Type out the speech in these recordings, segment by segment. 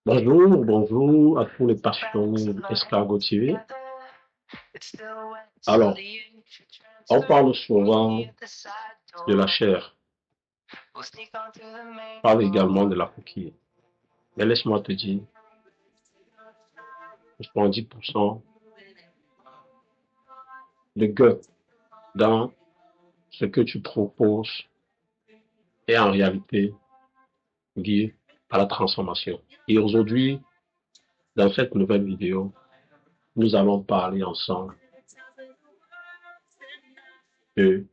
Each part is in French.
Bonjour, bonjour à tous les passionnés d'Escargot TV. Alors, on parle souvent de la chair, on parle également de la coquille. Mais laisse-moi te dire, 70% de gueule dans ce que tu proposes est en réalité lié à la transformation. Et aujourd'hui, dans cette nouvelle vidéo, nous allons parler ensemble de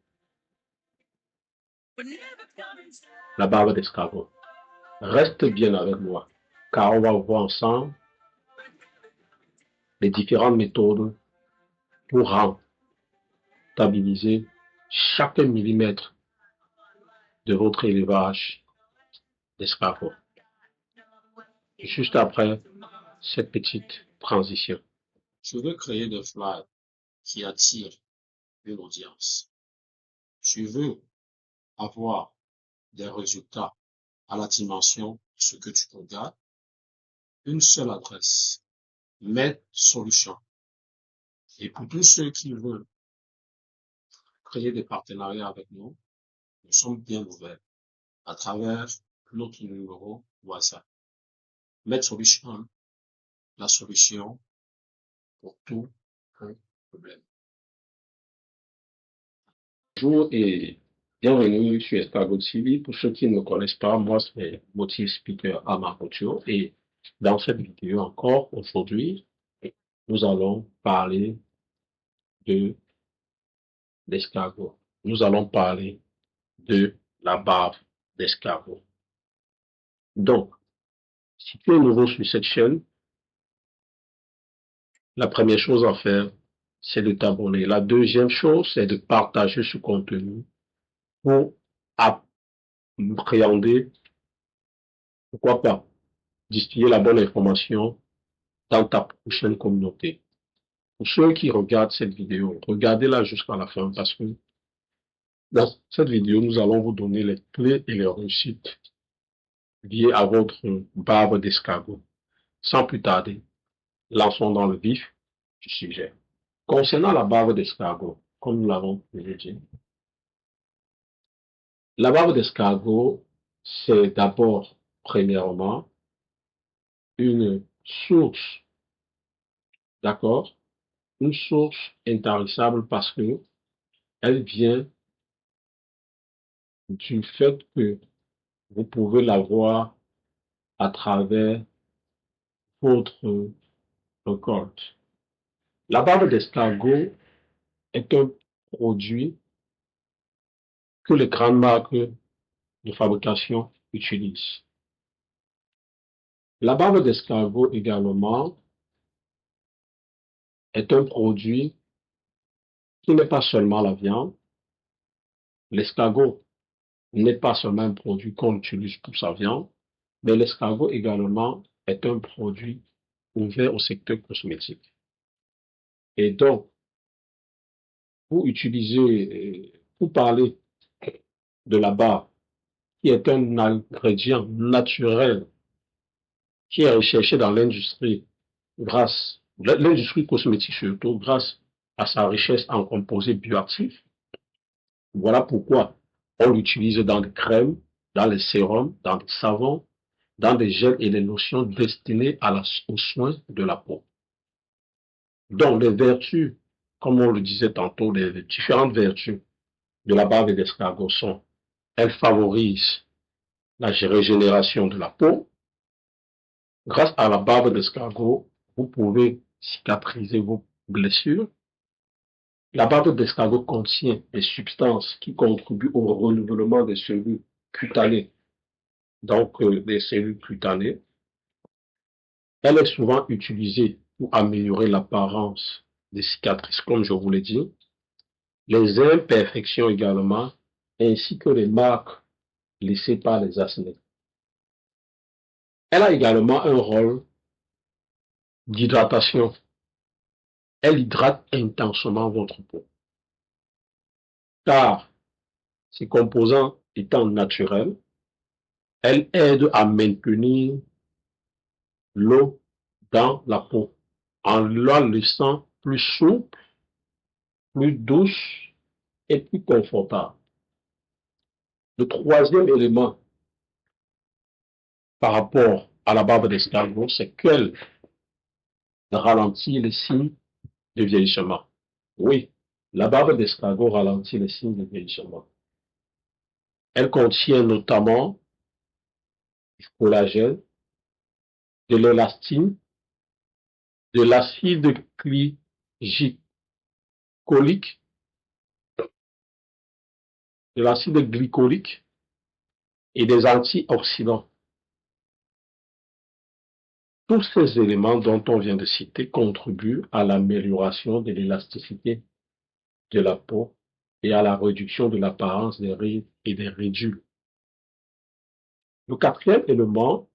la barbe d'escargot. Reste bien avec moi, car on va voir ensemble les différentes méthodes pour rentabiliser chaque millimètre de votre élevage d'escargots. Juste après cette petite transition. Je veux créer des flyers qui attirent une audience. Je veux avoir des résultats à la dimension de ce que tu regardes. Une seule adresse, Med Solutions. Et pour tous ceux qui veulent créer des partenariats avec nous, nous sommes bien ouverts à travers notre numéro WhatsApp. Med Solutions, la solution pour tout problème. Bonjour et bienvenue sur Escargot TV. Pour ceux qui ne me connaissent pas, moi c'est Motif Speaker à ma couture et dans cette vidéo encore aujourd'hui, nous allons parler de l'escargot. Nous allons parler de la barbe d'escargot. Donc, si tu es nouveau sur cette chaîne, la première chose à faire, c'est de t'abonner. La deuxième chose, c'est de partager ce contenu pour appréhender, pourquoi pas, distiller la bonne information dans ta prochaine communauté. Pour ceux qui regardent cette vidéo, regardez-la jusqu'à la fin parce que dans cette vidéo, nous allons vous donner les clés et les réussites liées à votre barbe d'escargot. Sans plus tarder, lançons dans le vif du sujet. Concernant la barbe d'escargot, comme nous l'avons déjà dit, la barbe d'escargot, c'est d'abord, premièrement, une source, d'accord? Une source intarissable parce que elle vient du fait que vous pouvez la voir à travers votre récolte. La barbe d'escargot est un produit que les grandes marques de fabrication utilisent. La barbe d'escargot également est un produit qui n'est pas seulement la viande. L'escargot n'est pas seulement un produit qu'on utilise pour sa viande, mais l'escargot également est un produit ouvert au secteur cosmétique. Et donc, pour parler de la barbe, qui est un ingrédient naturel qui est recherché dans l'industrie l'industrie cosmétique surtout, grâce à sa richesse en composés bioactifs. Voilà pourquoi on l'utilise dans des crèmes, dans les sérums, dans des savons, dans des gels et des lotions destinés aux soins de la peau. Donc, les vertus, comme on le disait tantôt, les différentes vertus de la barbe d'escargot sont, elle favorise la régénération de la peau. Grâce à la barbe d'escargot, vous pouvez cicatriser vos blessures. La barbe d'escargot contient des substances qui contribuent au renouvellement des cellules cutanées, donc des cellules cutanées. Elle est souvent utilisée pour améliorer l'apparence des cicatrices, comme je vous l'ai dit, les imperfections également, ainsi que les marques laissées par les acnés. Elle a également un rôle d'hydratation. Elle hydrate intensément votre peau, car ses composants étant naturels, elle aide à maintenir l'eau dans la peau, en la laissant plus souple, plus douce et plus confortable. Le troisième élément par rapport à la barbe d'escargot, c'est qu'elle ralentit les signes de vieillissement. Oui, la barbe d'escargot ralentit les signes de vieillissement. Elle contient notamment du collagène, de l'élastine, de l'acide glycolique, de l'acide glycolique et des antioxydants. Tous ces éléments dont on vient de citer contribuent à l'amélioration de l'élasticité de la peau et à la réduction de l'apparence des rides et des ridules. Le quatrième élément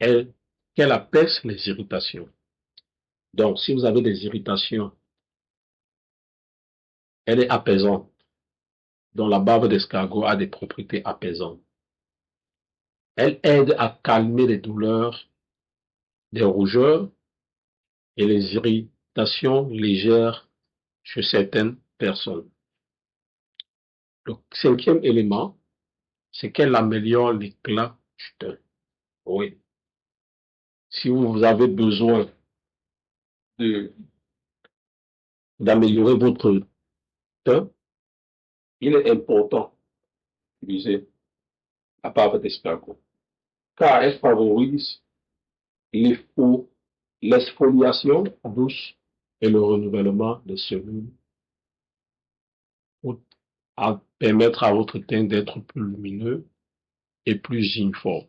est qu'elle apaise les irritations. Donc, si vous avez des irritations, elle est apaisante. Donc, la barbe d'escargot a des propriétés apaisantes. Elle aide à calmer les douleurs, les rougeurs et les irritations légères chez certaines personnes. Le cinquième élément, c'est qu'elle améliore l'éclat du teint. Oui. Si vous avez besoin d'améliorer votre teint, il est important d'utiliser la barbe d'escargot, car elle favorise l'exfoliation douce et le renouvellement des cellules pour permettre à votre teint d'être plus lumineux et plus uniforme.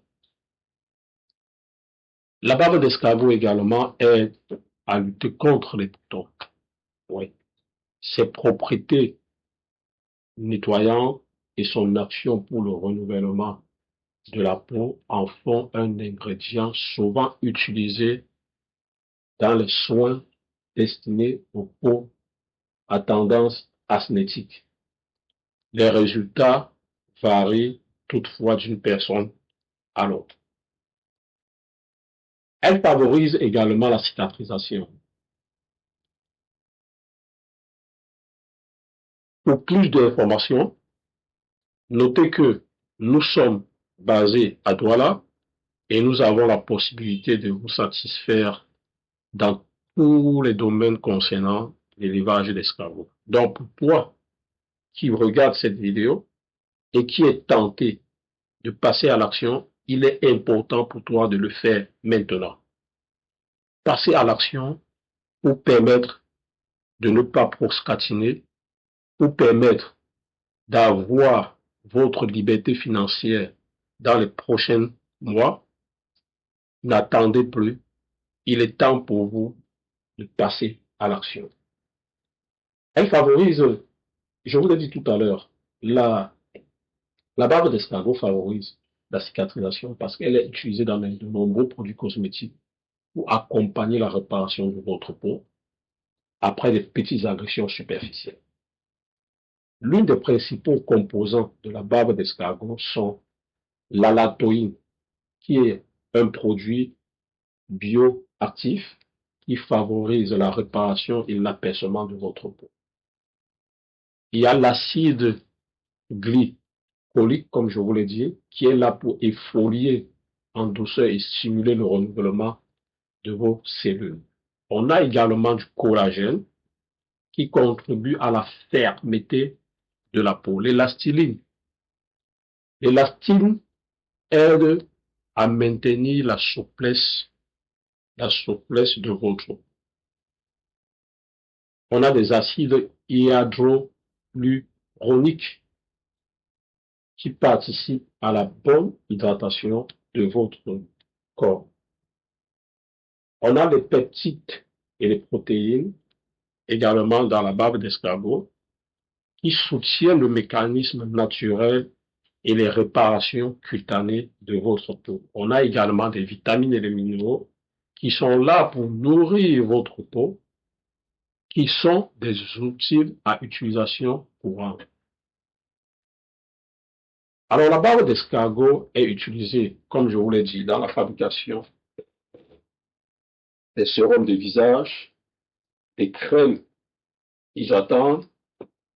La barbe d'escargot également aide à lutter contre les boutons. Oui. Ses propriétés nettoyantes et son action pour le renouvellement de la peau en font un ingrédient souvent utilisé dans les soins destinés aux peaux à tendance acnétique. Les résultats varient toutefois d'une personne à l'autre. Elle favorise également la cicatrisation. Pour plus d'informations, notez que nous sommes basés à Douala et nous avons la possibilité de vous satisfaire dans tous les domaines concernant l'élevage d'escargots. Donc, pour toi qui regarde cette vidéo et qui est tenté de passer à l'action, il est important pour toi de le faire maintenant. Passer à l'action pour permettre de ne pas procrastiner, pour permettre d'avoir votre liberté financière dans les prochains mois. N'attendez plus. Il est temps pour vous de passer à l'action. Elle favorise, je vous l'ai dit tout à l'heure, la barbe d'escargot favorise la cicatrisation parce qu'elle est utilisée dans de nombreux produits cosmétiques pour accompagner la réparation de votre peau après des petites agressions superficielles. L'une des principaux composants de la barbe d'escargot sont l'allantoïne, qui est un produit bioactif qui favorise la réparation et l'apaisement de votre peau. Il y a l'acide glycolique, comme je vous l'ai dit, qui est là pour exfolier en douceur et stimuler le renouvellement de vos cellules. On a également du collagène qui contribue à la fermeté de la peau. L'élastine. L'élastine aide à maintenir la souplesse de votre peau. On a des acides hyaluroniques qui participent à la bonne hydratation de votre corps. On a les peptides et les protéines également dans la barbe d'escargot qui soutiennent le mécanisme naturel et les réparations cutanées de votre peau. On a également des vitamines et des minéraux qui sont là pour nourrir votre peau, qui sont des outils à utilisation courante. Alors, la bave d'escargot est utilisée, comme je vous l'ai dit, dans la fabrication des sérums de visage, des crèmes hydratantes,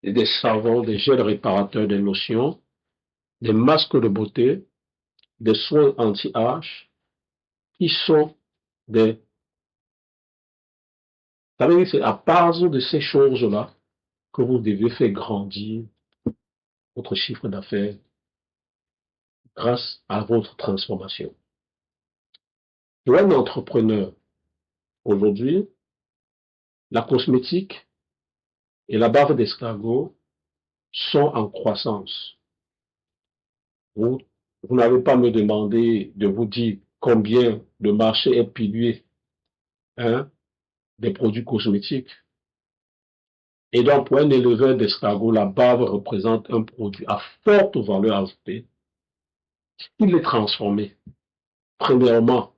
et des savons, des gels réparateurs, des lotions, des masques de beauté, des soins anti-âge, qui sont des... Ça veut dire que c'est à base de ces choses-là que vous devez faire grandir votre chiffre d'affaires grâce à votre transformation. Pour un entrepreneur, aujourd'hui, la cosmétique et la bave d'escargot sont en croissance. Vous, vous n'avez pas à me demander de vous dire combien le marché est pilier, hein, des produits cosmétiques. Et donc, pour un éleveur d'escargot, la bave représente un produit à forte valeur ajoutée. Il est transformé, premièrement,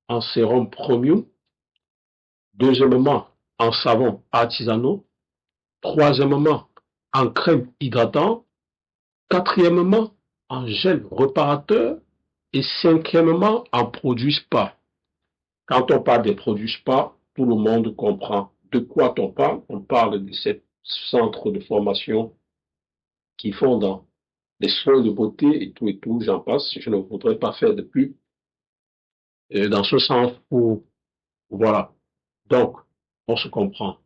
en sérum premium, deuxièmement, en savon artisanaux, troisièmement, en crème hydratant, quatrièmement, en gel réparateur et cinquièmement, en produit spa. Quand on parle des produits spa, tout le monde comprend de quoi on parle. On parle de ces centres de formation qui font dans des soins de beauté et tout, j'en passe. Je ne voudrais pas faire de pub dans ce sens où, voilà. Donc, on se comprend.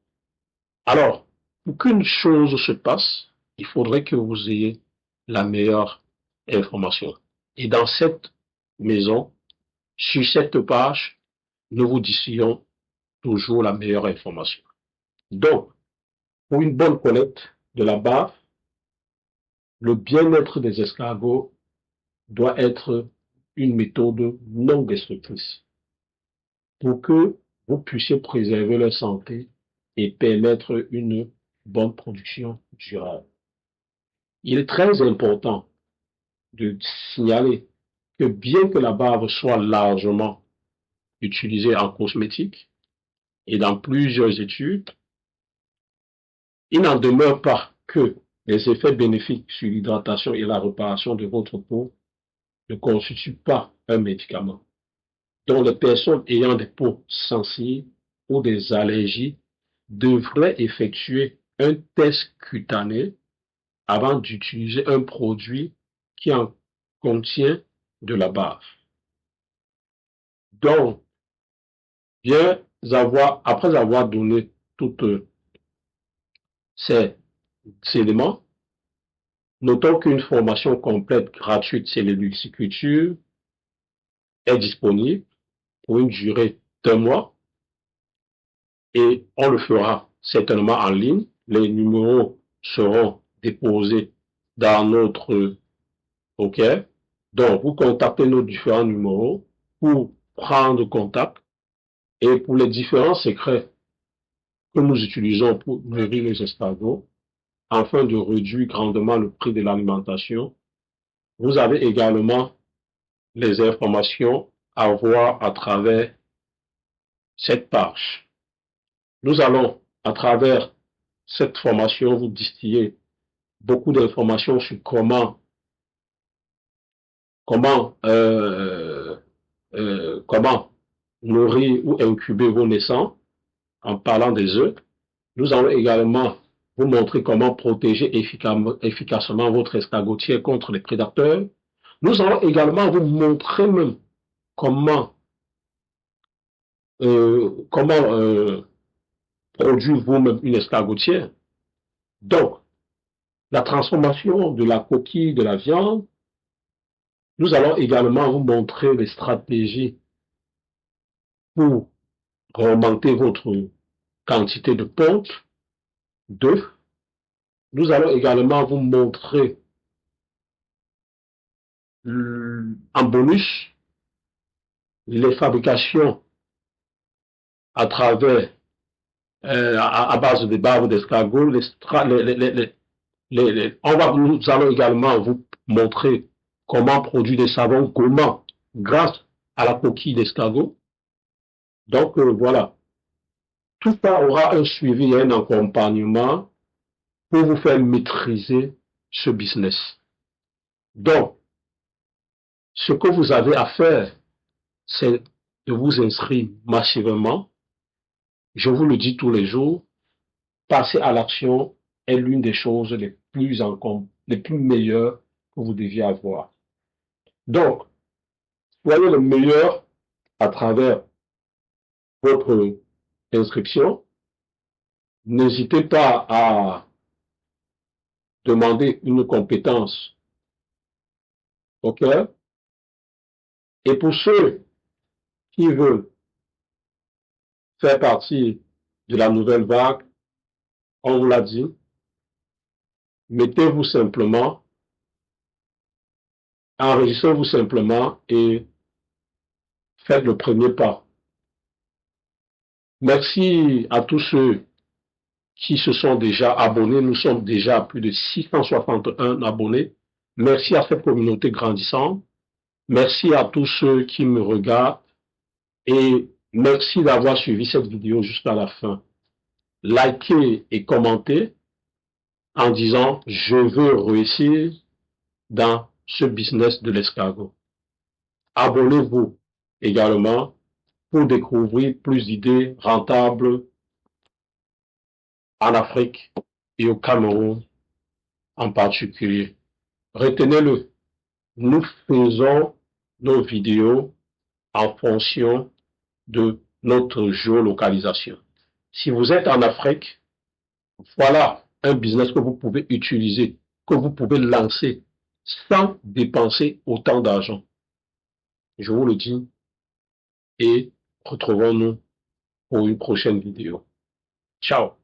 Alors, pour qu'une chose se passe, il faudrait que vous ayez la meilleure information. Et dans cette maison, sur cette page, nous vous disions toujours la meilleure information. Donc, pour une bonne collecte de la bave, le bien-être des escargots doit être une méthode non destructrice pour que vous puissiez préserver leur santé et permettre une bonne production durable. Il est très important de signaler que bien que la bave soit largement utilisée en cosmétique et dans plusieurs études, il n'en demeure pas que les effets bénéfiques sur l'hydratation et la réparation de votre peau ne constituent pas un médicament. Donc, les personnes ayant des peaux sensibles ou des allergies devraient effectuer un test cutané avant d'utiliser un produit qui en contient de la bave. Donc, après avoir donné tous ces éléments, notons qu'une formation complète gratuite sur les luxiculture est disponible pour une durée d'1 mois et on le fera certainement en ligne. Les numéros seront déposés dans notre OK. Donc, vous contactez nos différents numéros pour prendre contact et pour les différents secrets que nous utilisons pour nourrir les escargots afin de réduire grandement le prix de l'alimentation. Vous avez également les informations à voir à travers cette page. Nous allons, à travers cette formation, vous distiller beaucoup d'informations sur comment nourrir ou incuber vos naissants en parlant des œufs. Nous allons également vous montrer comment protéger efficacement votre escargotier contre les prédateurs. Nous allons également vous montrer même comment produire vous-même une escargotière. Donc, la transformation de la coquille de la viande. Nous allons également vous montrer les stratégies pour augmenter votre quantité de ponte d'œufs. Nous allons également vous montrer en bonus les fabrications à travers à base de bave d'escargot. Nous allons également vous montrer comment produire des savons gourmands grâce à la coquille d'escargot. Donc voilà, tout ça aura un suivi et un accompagnement pour vous faire maîtriser ce business. Donc, ce que vous avez à faire, c'est de vous inscrire massivement. Je vous le dis tous les jours, passer à l'action est l'une des choses les plus meilleures que vous deviez avoir. Donc, soyez le meilleur à travers votre inscription. N'hésitez pas à demander une compétence. OK? Et pour ceux qui veulent faire partie de la nouvelle vague, on vous l'a dit, mettez-vous simplement, enregistrez-vous simplement et faites le premier pas. Merci à tous ceux qui se sont déjà abonnés. Nous sommes déjà à plus de 661 abonnés. Merci à cette communauté grandissante. Merci à tous ceux qui me regardent et merci d'avoir suivi cette vidéo jusqu'à la fin. Likez et commentez en disant « Je veux réussir dans ce business de l'escargot ». Abonnez-vous également pour découvrir plus d'idées rentables en Afrique et au Cameroun en particulier. Retenez-le, nous faisons nos vidéos en fonction de notre géolocalisation. Si vous êtes en Afrique, voilà un business que vous pouvez utiliser, que vous pouvez lancer sans dépenser autant d'argent. Je vous le dis et retrouvons-nous pour une prochaine vidéo. Ciao.